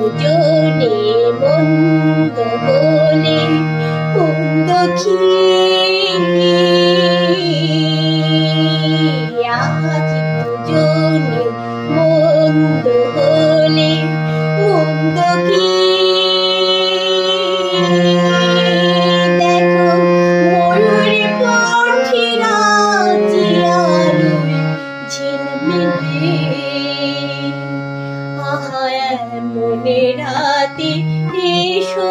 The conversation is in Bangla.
দুজনে মন্দ হলে মন্দ কি আজ দুজনে মন্দ হলে মন্দ কি দেখো ময়ূরে পাখিরা জিয়ালুই ঝিলমিলে আহা এমন রাতে এসো